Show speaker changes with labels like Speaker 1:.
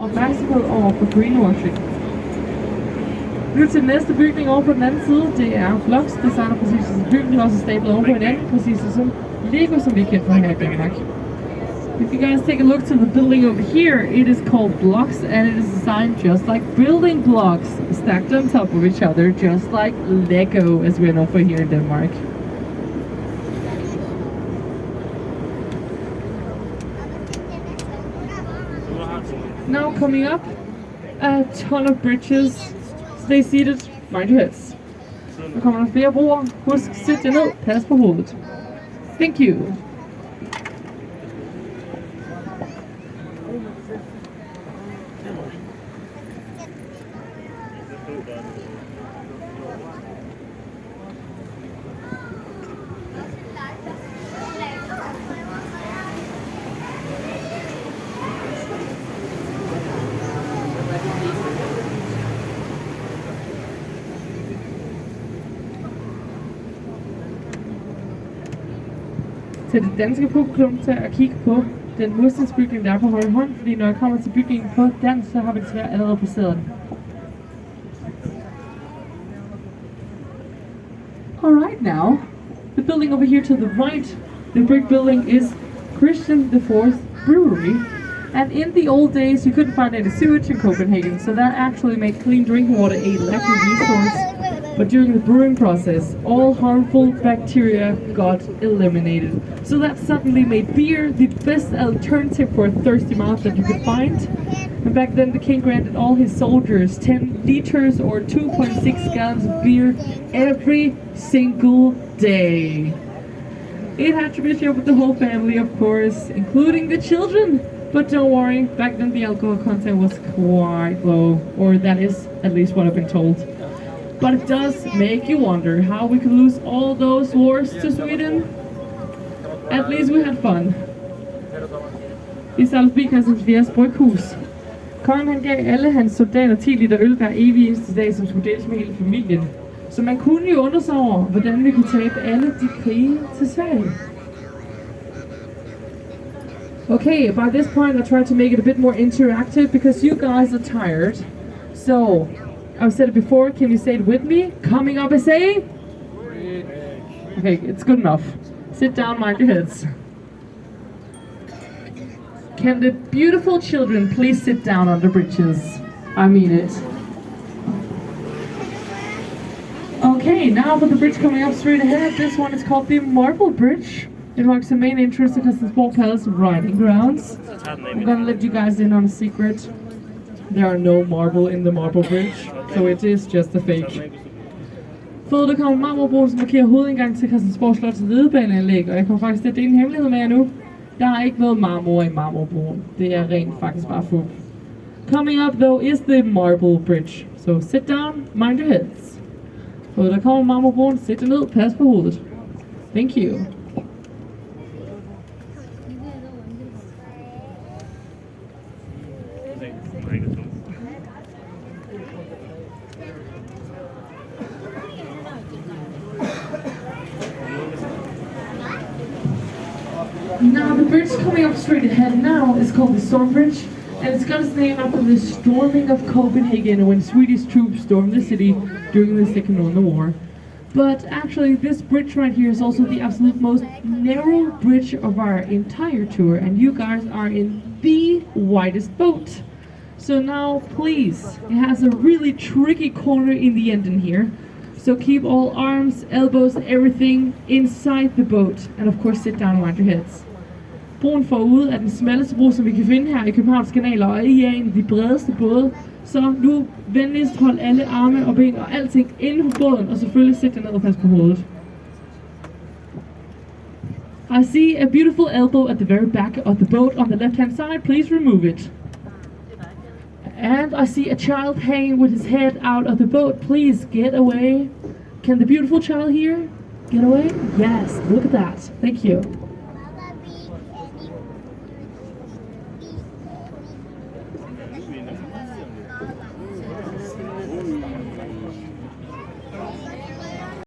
Speaker 1: opmærksomhed over for greenwashing. Nu til den næste bygning over på den anden side. Det er blocks, designer præcis som bygningen, også stablet oven på hinanden, præcis som Lego, som vi er kendt for her i Danmark. If you guys take a look to the building over here, it is called blocks and it is designed just like building blocks, stacked on top of each other, just like Lego, as we're known for here in Denmark. Now coming up, a ton of bridges. Stay seated, mind your heads. Nu kommer der flere broer. Husk, sæt jer ned, pas på hovedet. Thank you. Til det danske publikum til at kigge på den murstensbygning, der er på højre hånd, fordi når jeg kommer til bygningen på den, så har vi desværre allerede passeret den. Alright now, the building over here to the right, the brick building is Christian IV Brewery. And in the old days, you couldn't find any sewage in Copenhagen, so that actually made clean drinking water a lucky resource. But during the brewing process, all harmful bacteria got eliminated. So that suddenly made beer the best alternative for a thirsty mouth that you could find. And back then the king granted all his soldiers 10 liters or 2.6 gallons of beer every single day. It had to be shared with the whole family, of course, including the children. But don't worry, back then the alcohol content was quite low, or that is at least what I've been told. But it does make you wonder how we could lose all those wars to Sweden. At least we had fun. I Salzbikasens Vias bryghus. Kongen han gav alle hans soldater 10 liter øl hver evig eneste dag, som skulle deles med hele familien. Så man kunne jo undre sig over, hvordan vi kunne tabe alle de krige til Sverige. Okay, by this point I tried to make it a bit more interactive because you guys are tired. So, I've said it before, can you say it with me? Coming up, I say? Okay, it's good enough. Sit down, mind your heads. Can the beautiful children please sit down on the bridges? I mean it. Okay, now for the bridge coming up straight ahead. This one is called the Marble Bridge. It marks the main entrance to Christiansborg Palace riding grounds. I'm gonna let you guys in on a secret. There are no marble in the Marble Bridge, so it is just a fake. Fået der kommer marmorbroen, som markerer hovedindgang til Christiansborg Slots ridebaneanlæg, og jeg kommer faktisk til at dele en hemmelighed med jer nu. Der er ikke noget marmor i marmorbroen. Det er rent faktisk bare fup. Coming up though is the Marble Bridge. So sit down, mind your heads. Fået der kommer marmorbroen, sæt dig ned, pas på hovedet. Thank you. Now the bridge coming up straight ahead now is called the Storm Bridge, and it's got its name after the storming of Copenhagen when Swedish troops stormed the city during the Second World War. But actually this bridge right here is also the absolute most narrow bridge of our entire tour, and you guys are in the widest boat. So now please, it has a really tricky corner in the end in here. So keep all arms, elbows, everything inside the boat, and of course sit down and mind your heads. Broen forude er den smalleste bro, som vi kan finde her i Københavns kanaler, og I er en af de bredeste både. Så nu venligst hold alle arme og ben og alting inde på båden, og selvfølgelig sæt jer ned og pas på hovedet. I see a beautiful elbow at the very back of the boat on the left hand side, please remove it. And I see a child hanging with his head out of the boat, please get away. Can the beautiful child here get away? Yes, look at that, thank you.